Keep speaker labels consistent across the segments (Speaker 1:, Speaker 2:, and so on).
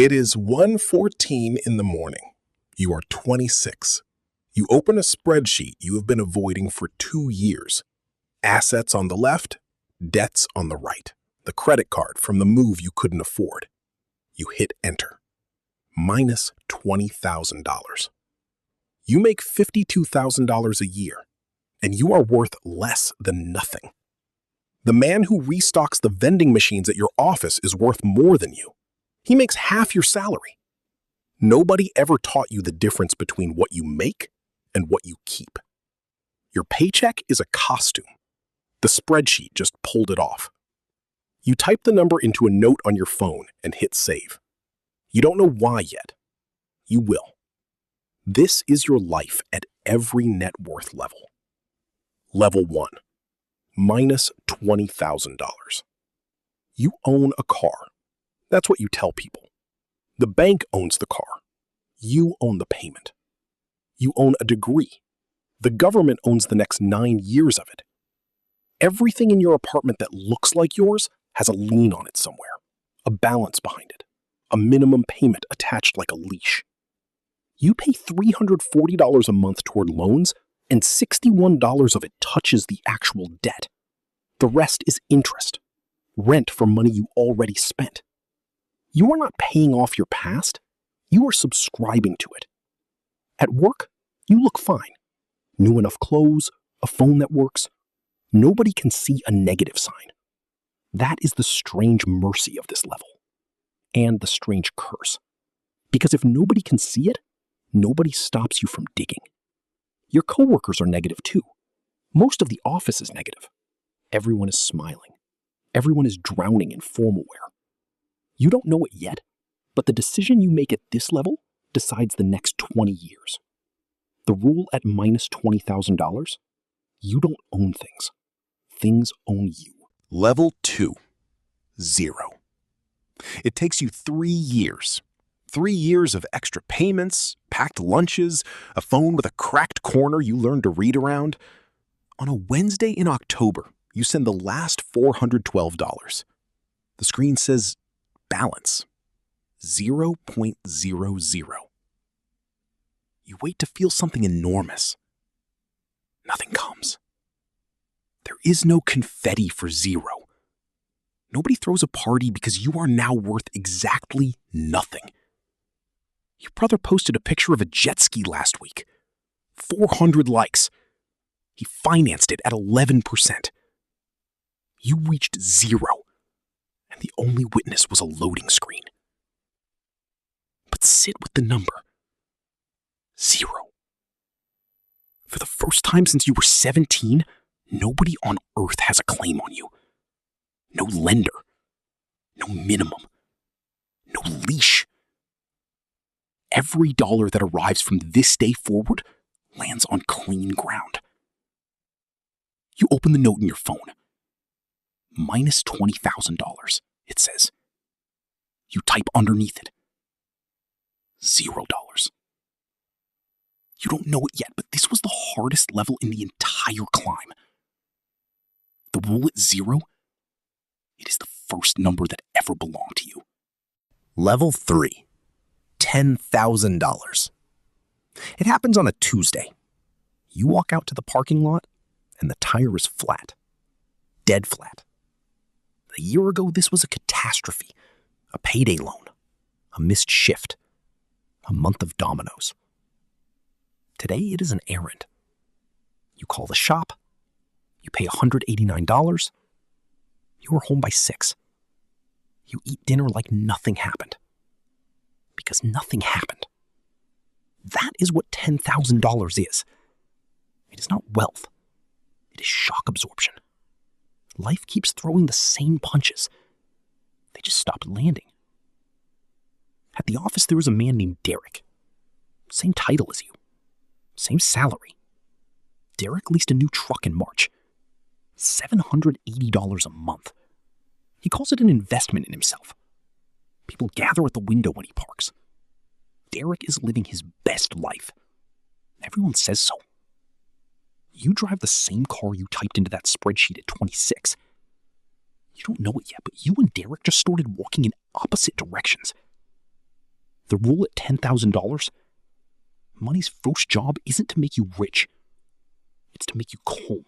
Speaker 1: It is 1:14 in the morning. You are 26. You open a spreadsheet you have been avoiding for 2 years. Assets on the left, debts on the right. The credit card from the move you couldn't afford. You hit enter. Minus $20,000. You make $52,000 a year, and you are worth less than nothing. The man who restocks the vending machines at your office is worth more than you. He makes half your salary. Nobody ever taught you the difference between what you make and what you keep. Your paycheck is a costume. The spreadsheet just pulled it off. You type the number into a note on your phone and hit save. You don't know why yet. You will. This is your life at every net worth level. Level 1. Minus $20,000. You own a car. That's what you tell people. The bank owns the car. You own the payment. You own a degree. The government owns the next 9 years of it. Everything in your apartment that looks like yours has a lien on it somewhere, a balance behind it, a minimum payment attached like a leash. You pay $340 a month toward loans, and $61 of it touches the actual debt. The rest is interest, rent from money you already spent. You are not paying off your past, you are subscribing to it. At work, you look fine. New enough clothes, a phone that works. Nobody can see a negative sign. That is the strange mercy of this level, and the strange curse. Because if nobody can see it, nobody stops you from digging. Your coworkers are negative too. Most of the office is negative. Everyone is smiling. Everyone is drowning in formal wear. You don't know it yet, but the decision you make at this level decides the next 20 years. The rule at minus $20,000, you don't own things. Things own you.
Speaker 2: Level 2. 0. It takes you 3 years. 3 years of extra payments, packed lunches, a phone with a cracked corner you learned to read around. On a Wednesday in October, you send the last $412. The screen says balance. 0.00. You wait to feel something enormous. Nothing comes. There is no confetti for 0. Nobody throws a party because you are now worth exactly nothing. Your brother posted a picture of a jet ski last week. 400 likes. He financed it at 11%. You reached 0, and the only witness was a loading screen. But sit with the number. 0. For the first time since you were 17, nobody on earth has a claim on you. No lender. No minimum. No leash. Every dollar that arrives from this day forward lands on clean ground. You open the note in your phone. Minus $20,000, it says. You type underneath it. $0. You don't know it yet, but this was the hardest level in the entire climb. The rule at 0, it is the first number that ever belonged to you. Level 3. $10,000. It happens on a Tuesday. You walk out to the parking lot, and the tire is flat. Dead flat. A year ago, this was a catastrophe. A payday loan. A missed shift. A month of dominoes. Today, it is an errand. You call the shop. You pay $189. You are home by 6. You eat dinner like nothing happened. Because nothing happened. That is what $10,000 is. It is not wealth. It is shock absorption. Life keeps throwing the same punches. They just stopped landing. At the office, there was a man named Derek. Same title as you. Same salary. Derek leased a new truck in March. $780 a month. He calls it an investment in himself. People gather at the window when he parks. Derek is living his best life. Everyone says so. You drive the same car you typed into that spreadsheet at 26. You don't know it yet, but you and Derek just started walking in opposite directions. The rule at $10,000? Money's first job isn't to make you rich. It's to make you calm.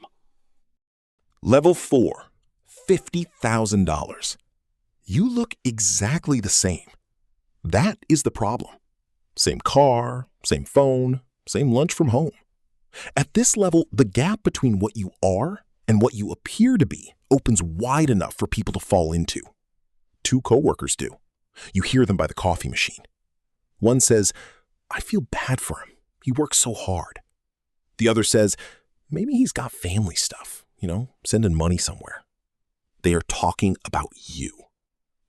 Speaker 1: Level 4, $50,000. You look exactly the same. That is the problem. Same car, same phone, same lunch from home. At this level, the gap between what you are and what you appear to be opens wide enough for people to fall into. 2 coworkers do. You hear them by the coffee machine. One says, "I feel bad for him. He works so hard." The other says, "Maybe he's got family stuff, sending money somewhere." They are talking about you.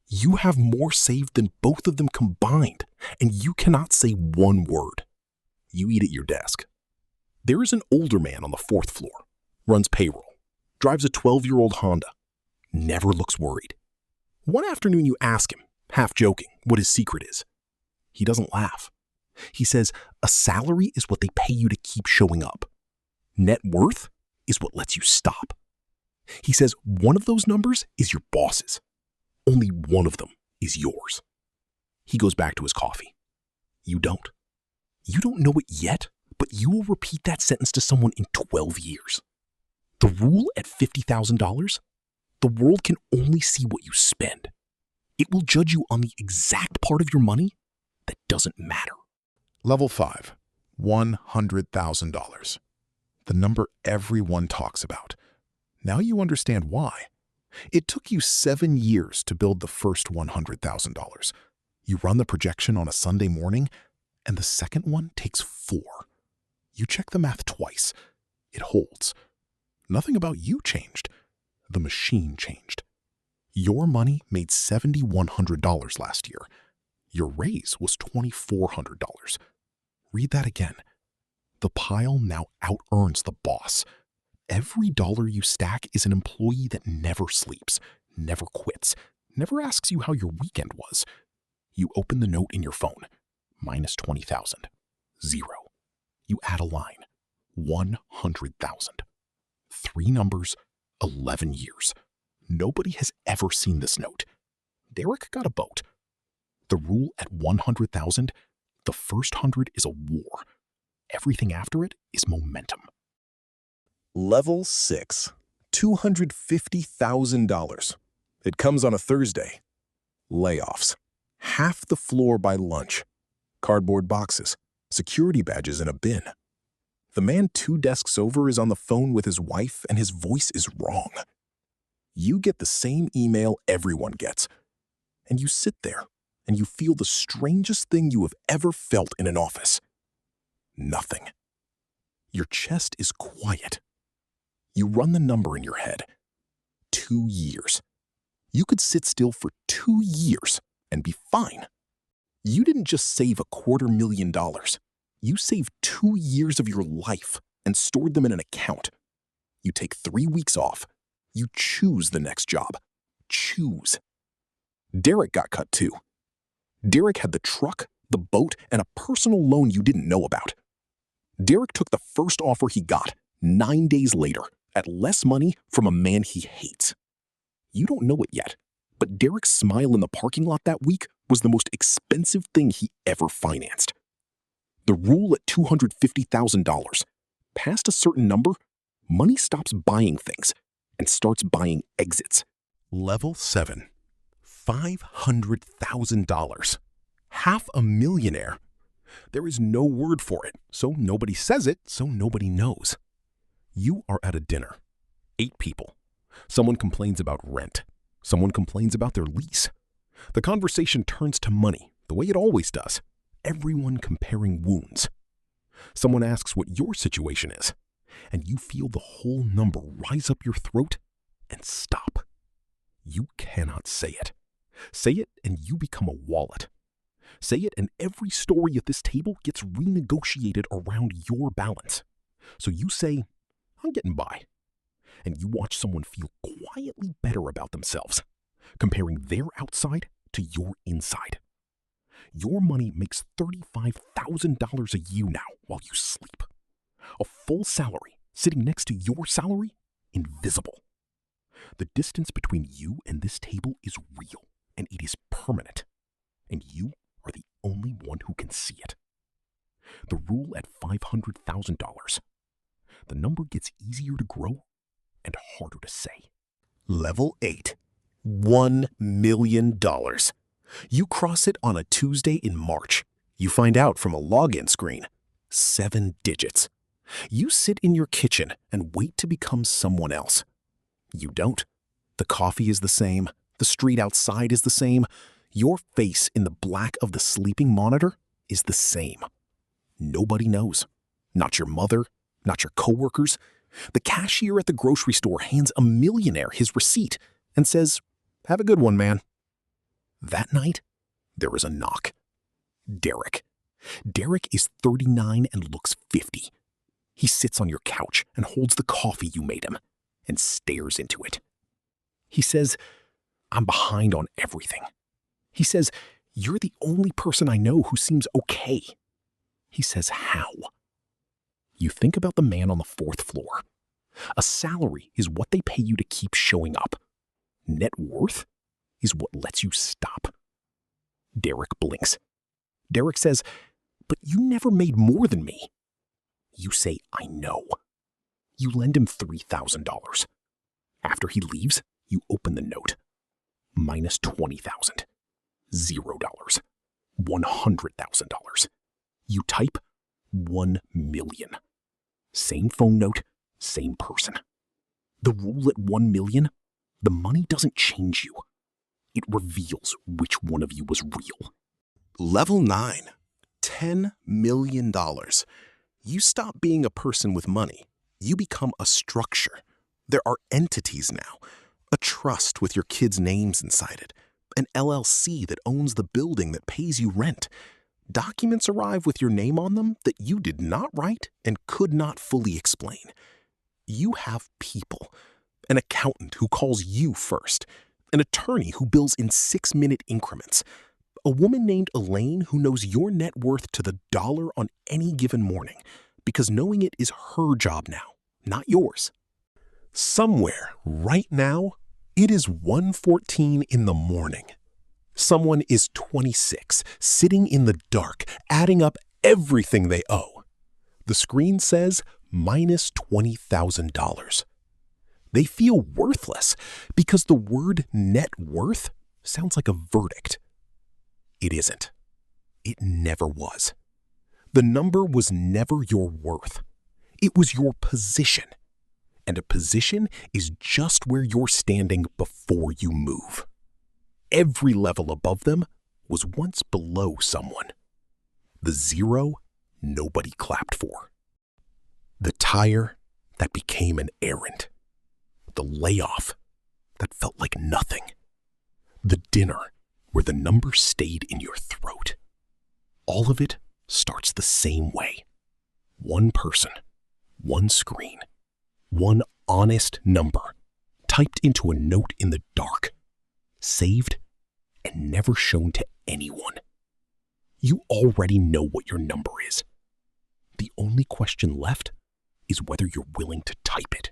Speaker 1: You have more saved than both of them combined, and you cannot say one word. You eat at your desk. There is an older man on the 4th floor, runs payroll, drives a 12-year-old Honda, never looks worried. One afternoon you ask him, half joking, what his secret is. He doesn't laugh. He says, a salary is what they pay you to keep showing up. Net worth is what lets you stop. He says one of those numbers is your boss's. Only one of them is yours. He goes back to his coffee. You don't. You don't know it yet, but you will repeat that sentence to someone in 12 years. The rule at $50,000? The world can only see what you spend. It will judge you on the exact part of your money that doesn't matter.
Speaker 3: Level 5, $100,000. The number everyone talks about. Now you understand why. It took you 7 years to build the first $100,000. You run the projection on a Sunday morning, and the second one takes 4. You check the math twice. It holds. Nothing about you changed. The machine changed. Your money made $7,100 last year. Your raise was $2,400. Read that again. The pile now out-earns the boss. Every dollar you stack is an employee that never sleeps, never quits, never asks you how your weekend was. You open the note in your phone. Minus 20,000. 0. You add a line. 100,000. 3 numbers, 11 years. Nobody has ever seen this note. Derek got a boat. The rule at 100,000, the first 100 is a war. Everything after it is momentum.
Speaker 1: Level 6, $250,000. It comes on a Thursday. Layoffs. Half the floor by lunch. Cardboard boxes. Security badges in a bin. The man 2 desks over is on the phone with his wife and his voice is wrong. You get the same email everyone gets. And you sit there and you feel the strangest thing you have ever felt in an office. Nothing. Your chest is quiet. You run the number in your head. 2 years. You could sit still for 2 years and be fine. You didn't just save $250,000. You saved 2 years of your life and stored them in an account. You take 3 weeks off. You choose the next job. Choose. Derek got cut too. Derek had the truck, the boat, and a personal loan you didn't know about. Derek took the first offer he got 9 days later at less money from a man he hates. You don't know it yet, but Derek's smile in the parking lot that week was the most expensive thing he ever financed. The rule at $250,000. Past a certain number, money stops buying things and starts buying exits. Level 7, $500,000. Half a millionaire. There is no word for it, so nobody says it, so nobody knows. You are at a dinner. 8 people. Someone complains about rent. Someone complains about their lease. The conversation turns to money, the way it always does. Everyone comparing wounds. Someone asks what your situation is, and you feel the whole number rise up your throat and stop. You cannot say it. Say it and you become a wallet. Say it and every story at this table gets renegotiated around your balance. So you say, I'm getting by. And you watch someone feel quietly better about themselves, comparing their outside to your inside. Your money makes $35,000 a year now while you sleep. A full salary sitting next to your salary, invisible. The distance between you and this table is real, and it is permanent. And you are the
Speaker 2: only one who can see it. The rule at $500,000. The number gets easier to grow and harder to say. Level 8. $1 million. You cross it on a Tuesday in March. You find out from a login screen. 7 digits. You sit in your kitchen and wait to become someone else. You don't. The coffee is the same. The street outside is the same. Your face in the black of the sleeping monitor is the same. Nobody knows. Not your mother, not your coworkers. The cashier at the grocery store hands a millionaire his receipt and says, "Have a good one, man." That night, there is a knock. Derek. Derek is 39 and looks 50. He sits on your couch and holds the coffee you made him and stares into it. He says, "I'm behind on everything." He says, "You're the only person I know who seems okay." He says, "How?" You think about the man on the 4th floor. A salary is what they pay you to keep showing up. Net worth is what lets you stop. Derek blinks. Derek says, "But you never made more than me." You say, "I know." You lend him $3,000. After he leaves, you open the note. Minus $20,000. $0. $100,000. You type 1 million. Same phone note, same person. The rule at 1 million, the money doesn't change you. It reveals which one of you was real.
Speaker 1: Level 9. $10 million. You stop being a person with money. You become a structure. There are entities now. A trust with your kids' names inside it. An LLC that owns the building that pays you rent. Documents arrive with your name on them that you did not write and could not fully explain. You have people. An accountant who calls you first. An attorney who bills in 6-minute increments. A woman named Elaine who knows your net worth to the dollar on any given morning, because knowing it is her job now, not yours. Somewhere, right now, it is 1:14 in the morning. Someone is 26, sitting in the dark, adding up everything they owe. The screen says minus $20,000. They feel worthless because the word net worth sounds like a verdict. It isn't. It never was. The number was never your worth. It was your position. And a position is just where you're standing before you move. Every level above them was once below someone. The 0 nobody clapped for. The tire that became an errand. The layoff that felt like nothing. The dinner where the number stayed in your throat. All of it starts the same way. One person, one screen, one honest number, typed into a note in the dark, saved and never shown to anyone. You already know what your number is. The only question left is whether you're willing to type it.